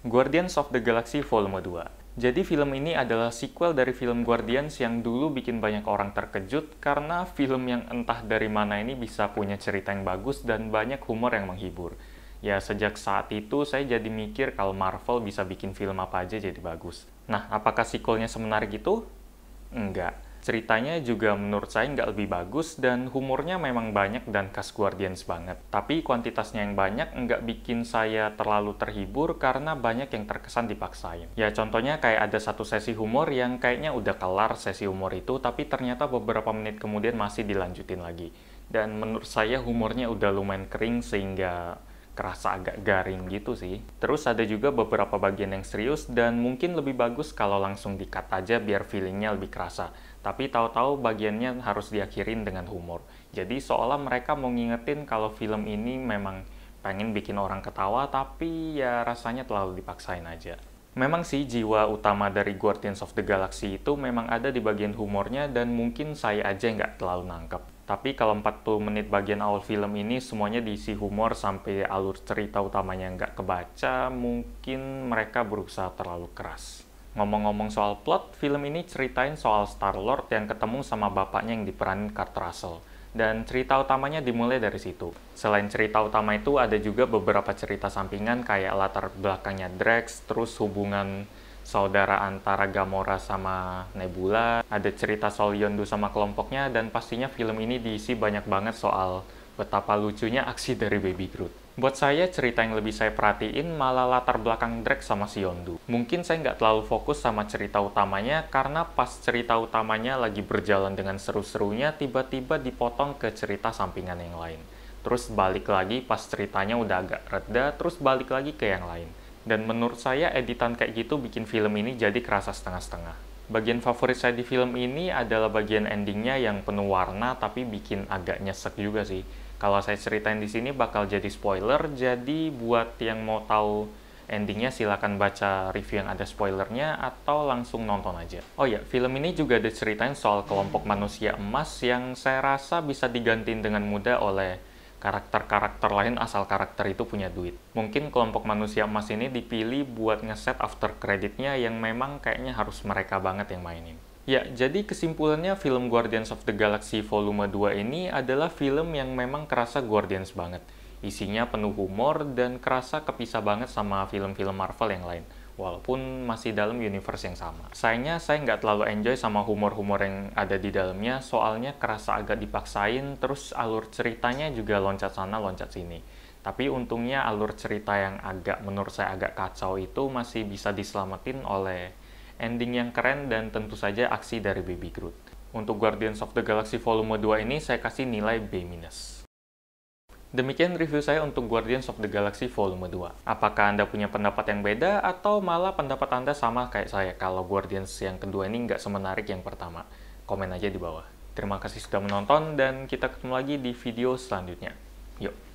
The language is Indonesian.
Guardians of the Galaxy Volume 2. Jadi film ini adalah sequel dari film Guardians yang dulu bikin banyak orang terkejut karena film yang entah dari mana ini bisa punya cerita yang bagus dan banyak humor yang menghibur. Ya, sejak saat itu saya jadi mikir kalau Marvel bisa bikin film apa aja jadi bagus. Nah, apakah sequelnya semenarik itu? Enggak. Ceritanya juga menurut saya nggak lebih bagus dan humornya memang banyak dan khas Guardians banget. Tapi kuantitasnya yang banyak nggak bikin saya terlalu terhibur karena banyak yang terkesan dipaksain. Ya contohnya kayak ada satu sesi humor yang kayaknya udah kelar sesi humor itu, tapi ternyata beberapa menit kemudian masih dilanjutin lagi. Dan menurut saya humornya udah lumayan kering sehingga kerasa agak garing gitu sih. Terus ada juga beberapa bagian yang serius dan mungkin lebih bagus kalau langsung di-cut aja biar feelingnya lebih kerasa. Tapi tahu-tahu bagiannya harus diakhirin dengan humor. Jadi seolah mereka mau ngingetin kalau film ini memang pengen bikin orang ketawa tapi ya rasanya terlalu dipaksain aja. Memang sih jiwa utama dari Guardians of the Galaxy itu memang ada di bagian humornya dan mungkin saya aja nggak terlalu nangkep. Tapi kalau 40 menit bagian awal film ini semuanya diisi humor sampai alur cerita utamanya nggak kebaca, mungkin mereka berusaha terlalu keras. Ngomong-ngomong soal plot, film ini ceritain soal Star-Lord yang ketemu sama bapaknya yang diperanin Kurt Russell. Dan cerita utamanya dimulai dari situ. Selain cerita utama itu, ada juga beberapa cerita sampingan kayak latar belakangnya Drax, terus hubungan saudara antara Gamora sama Nebula, ada cerita soal Yondu sama kelompoknya, dan pastinya film ini diisi banyak banget soal betapa lucunya aksi dari Baby Groot. Buat saya, cerita yang lebih saya perhatiin malah latar belakang Drax sama si Yondu. Mungkin saya nggak terlalu fokus sama cerita utamanya, karena pas cerita utamanya lagi berjalan dengan seru-serunya, tiba-tiba dipotong ke cerita sampingan yang lain. Terus balik lagi pas ceritanya udah agak reda, terus balik lagi ke yang lain. Dan menurut saya editan kayak gitu bikin film ini jadi kerasa setengah-setengah. Bagian favorit saya di film ini adalah bagian endingnya yang penuh warna tapi bikin agak nyesek juga sih. Kalau saya ceritain di sini bakal jadi spoiler, jadi buat yang mau tahu endingnya silakan baca review yang ada spoilernya atau langsung nonton aja. Oh ya, film ini juga ada ceritain soal kelompok manusia emas yang saya rasa bisa digantiin dengan mudah oleh karakter-karakter lain asal karakter itu punya duit. Mungkin kelompok manusia emas ini dipilih buat ngeset after creditnya yang memang kayaknya harus mereka banget yang mainin. Ya, jadi kesimpulannya film Guardians of the Galaxy Volume 2 ini adalah film yang memang kerasa Guardians banget. Isinya penuh humor dan kerasa kepisah banget sama film-film Marvel yang lain. Walaupun masih dalam universe yang sama. Sayangnya saya nggak terlalu enjoy sama humor-humor yang ada di dalamnya, soalnya kerasa agak dipaksain, terus alur ceritanya juga loncat sana, loncat sini. Tapi untungnya alur cerita yang menurut saya agak kacau itu masih bisa diselamatin oleh ending yang keren dan tentu saja aksi dari Baby Groot. Untuk Guardians of the Galaxy Volume 2 ini saya kasih nilai B-. Demikian review saya untuk Guardians of the Galaxy Volume 2. Apakah Anda punya pendapat yang beda atau malah pendapat Anda sama kayak saya kalau Guardians yang kedua ini nggak semenarik yang pertama? Komen aja di bawah. Terima kasih sudah menonton dan kita ketemu lagi di video selanjutnya. Yuk!